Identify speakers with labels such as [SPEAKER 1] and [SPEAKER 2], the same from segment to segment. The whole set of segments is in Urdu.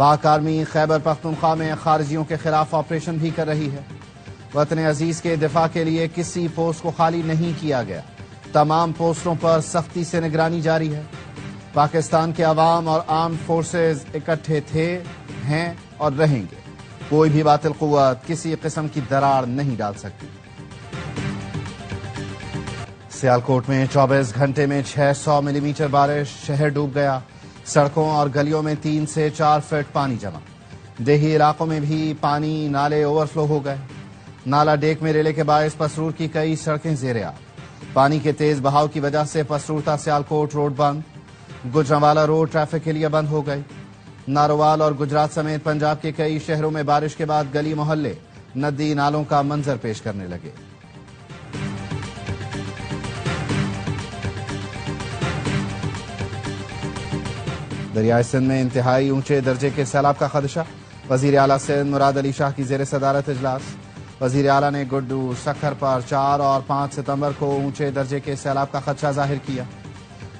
[SPEAKER 1] پاک آرمی خیبر پختونخوا میں خارجیوں کے خلاف آپریشن بھی کر رہی ہے۔ وطن عزیز کے دفاع کے لیے کسی پوسٹ کو خالی نہیں کیا گیا، تمام پوسٹوں پر سختی سے نگرانی جاری ہے۔ پاکستان کے عوام اور آرمڈ فورسز اکٹھے تھے، ہیں اور رہیں گے۔ کوئی بھی باطل قوت کسی قسم کی دراڑ نہیں ڈال سکتی۔ سیالکوٹ میں 24 گھنٹے میں 600 ملی میٹر بارش، شہر ڈوب گیا۔ سڑکوں اور گلیوں میں 3 سے 4 فٹ پانی جمع۔ دیہی علاقوں میں بھی پانی، نالے اوور فلو ہو گئے۔ نالا ڈیک میں ریلے کے باعث پسرور کی کئی سڑکیں زیر آب۔ پانی کے تیز بہاؤ کی وجہ سے پسرور تا سیالکوٹ روڈ بند۔ گجرانوالا روڈ ٹریفک کے لیے بند ہو گئی۔ ناروال اور گجرات سمیت پنجاب کے کئی شہروں میں بارش کے بعد گلی محلے ندی نالوں کا منظر پیش کرنے لگے۔ دریائے سندھ میں انتہائی اونچے درجے کے سیلاب کا خدشہ۔ وزیر اعلیٰ سندھ مراد علی شاہ کی زیر صدارت اجلاس۔ وزیر اعلیٰ نے گڈو، سکھر پر 4 اور 5 ستمبر کو اونچے درجے کے سیلاب کا خدشہ ظاہر کیا۔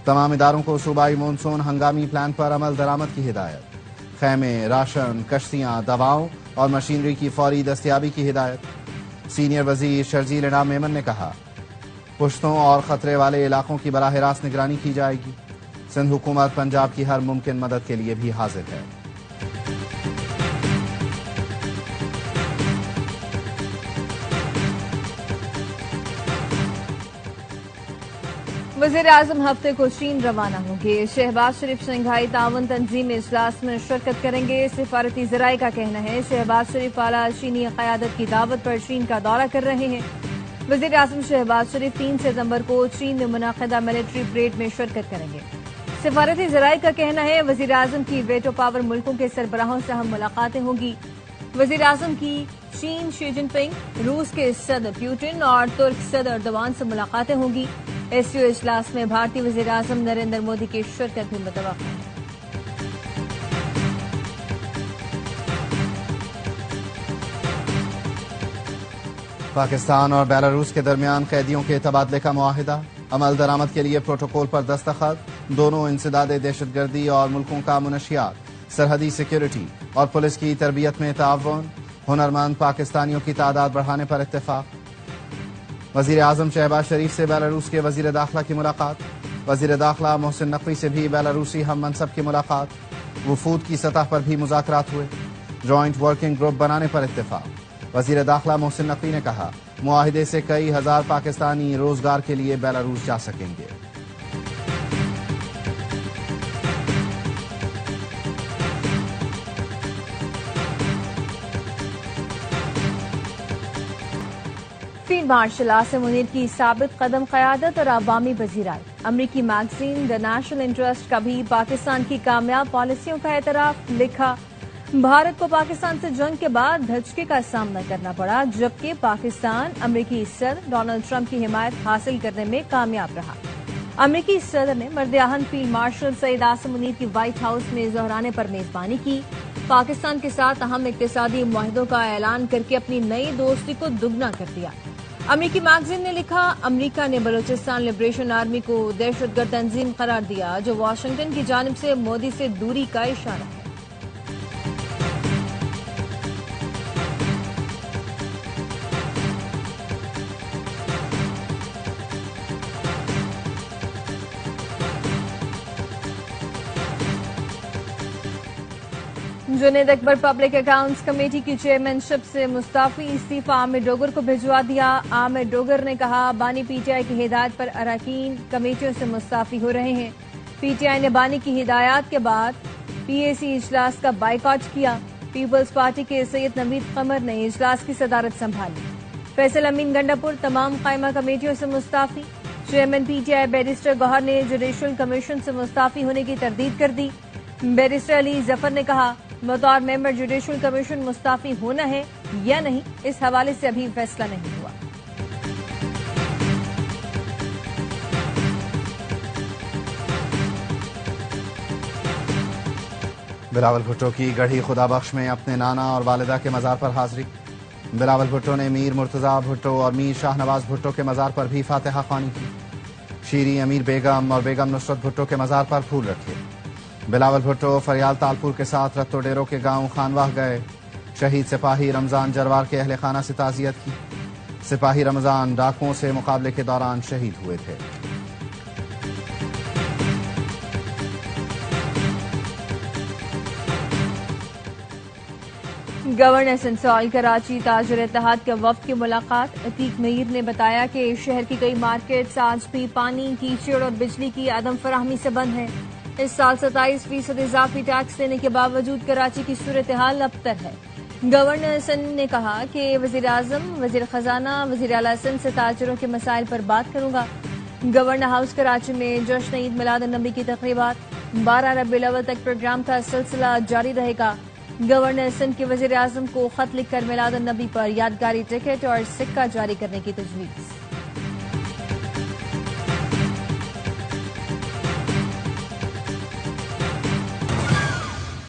[SPEAKER 1] تمام اداروں کو صوبائی مونسون ہنگامی پلان پر عمل درآمد کی ہدایت۔ خیمے، راشن، کشتیاں، دواؤں اور مشینری کی فوری دستیابی کی ہدایت۔ سینئر وزیر شرجیل انعام میمن نے کہا، پشتوں اور خطرے والے علاقوں کی براہ راست نگرانی کی جائے گی۔ سندھ حکومت پنجاب کی ہر ممکن مدد کے لیے بھی حاضر ہے۔
[SPEAKER 2] وزیر اعظم ہفتے کو چین روانہ ہوں گے۔ شہباز شریف شنگھائی تعاون تنظیم اجلاس میں شرکت کریں گے۔ سفارتی ذرائع کا کہنا ہے شہباز شریف اعلیٰ چینی قیادت کی دعوت پر چین کا دورہ کر رہے ہیں۔ وزیر اعظم شہباز شریف 3 ستمبر کو چین میں منعقدہ ملٹری پریڈ میں شرکت کریں گے۔ سفارتی ذرائع کا کہنا ہے وزیر اعظم کی ویٹو پاور ملکوں کے سربراہوں سے ہم ملاقاتیں ہوں گی۔ وزیر اعظم کی چین شی جن پنگ، روس کے صدر پیوٹن اور ترک صدر اردوان سے ملاقاتیں ہوں گی۔ ایس اجلاس میں بھارتی وزیر اعظم نریندر مودی کی شرکت بھی متوقع ہے۔
[SPEAKER 1] پاکستان اور بیلاروس کے درمیان قیدیوں کے تبادلے کا معاہدہ، عمل درآمد کے لیے پروٹوکول پر دستخط۔ دونوں انسداد دہشت گردی اور ملکوں کا منشیات، سرحدی سیکیورٹی اور پولیس کی تربیت میں تعاون، ہنرمند پاکستانیوں کی تعداد بڑھانے پر اتفاق۔ وزیر اعظم شہباز شریف سے بیلاروس کے وزیر داخلہ کی ملاقات۔ وزیر داخلہ محسن نقوی سے بھی بیلاروسی ہم منصب کی ملاقات۔ وفود کی سطح پر بھی مذاکرات ہوئے۔ جوائنٹ ورکنگ گروپ بنانے پر اتفاق۔ وزیر داخلہ محسن نقوی نے کہا، معاہدے سے کئی ہزار پاکستانی روزگار کے لیے بیلاروس جا سکیں گے۔
[SPEAKER 2] فیلڈ مارشل عاصم منیر کی ثابت قدم قیادت اور عوامی پذیرائی۔ امریکی میگزین دی نیشنل انٹرسٹ کا بھی پاکستان کی کامیاب پالیسیوں کا اعتراف۔ لکھا، بھارت کو پاکستان سے جنگ کے بعد دھچکے کا سامنا کرنا پڑا، جبکہ پاکستان امریکی صدر ڈونلڈ ٹرمپ کی حمایت حاصل کرنے میں کامیاب رہا۔ امریکی صدر نے مردِآہن فیلڈ مارشل سعید عاصم منیر کی وائٹ ہاؤس میں ظہرانے پر میزبانی کی۔ پاکستان کے ساتھ اہم اقتصادی معاہدوں کا اعلان کر کے اپنی نئی دوستی کو دگنا کر دیا۔ امریکی میگزین نے لکھا، امریکہ نے بلوچستان لبریشن آرمی کو دہشت گرد تنظیم قرار دیا، جو واشنگٹن کی جانب سے مودی سے دوری کا اشارہ ہے۔ جنید اکبر پبلک اکاؤنٹس کمیٹی کی چیئرمین شپ سے مستعفی، استعفی عامر ڈوگر کو بھجوا دیا۔ عامر ڈوگر نے کہا، بانی پی ٹی آئی کی ہدایت پر اراکین کمیٹیوں سے مستعفی ہو رہے ہیں۔ پی ٹی آئی نے بانی کی ہدایات کے بعد پی اے سی اجلاس کا بائیکاٹ کیا۔ پیپلز پارٹی کے سید نوید قمر نے اجلاس کی صدارت سنبھالی۔ فیصل امین گنڈاپور تمام قائمہ کمیٹیوں سے مستعفی۔ Chairman P T I barrister Gohar نے جوڈیشل کمیشن سے مستعفی ہونے کی تردید کر دی۔ بیرسٹر علی ظفر نے کہا، بطور ممبر جوڈیشل کمیشن مستعفی ہونا ہے یا نہیں، اس حوالے سے ابھی فیصلہ نہیں ہوا۔
[SPEAKER 1] بلاول بھٹو کی گڑھی خدا بخش میں اپنے نانا اور والدہ کے مزار پر حاضری۔ بلاول بھٹو نے میر مرتضیٰ بھٹو اور میر شاہ نواز بھٹو کے مزار پر بھی فاتحہ خوانی کی۔ شیریں امیر بیگم اور بیگم نصرت بھٹو کے مزار پر پھول رکھے۔ بلاول بھٹو فریال تالپور کے ساتھ رتو ڈیرو کے گاؤں خانواہ گئے. شہید سپاہی رمضان جروار کے اہل خانہ سے تعزیت کی. سپاہی رمضان ڈاکوؤں سے مقابلے کے دوران شہید ہوئے تھے.
[SPEAKER 2] گورنر سنسول کراچی تاجر اتحاد کے وفد کی ملاقات. عتیق میر نے بتایا کہ شہر کی کئی مارکیٹس آج بھی پانی، کیچڑ اور بجلی کی عدم فراہمی سے بند ہیں. اس سال 27% اضافی ٹیکس دینے کے باوجود کراچی کی صورتحال ابتر ہے. گورنر سندھ نے کہا کہ وزیر اعظم، وزیر خزانہ، وزیر اعلیٰ سندھ سے تاجروں کے مسائل پر بات کروں گا. گورنر ہاؤس کراچی میں جشن عید میلاد النبی کی تقریبات. 12 ربیع الاول تک پروگرام کا سلسلہ جاری رہے گا. گورنر سندھ کے وزیر اعظم کو خط لکھ کر میلاد النبی پر یادگاری ٹکٹ اور سکہ جاری کرنے کی تجویز.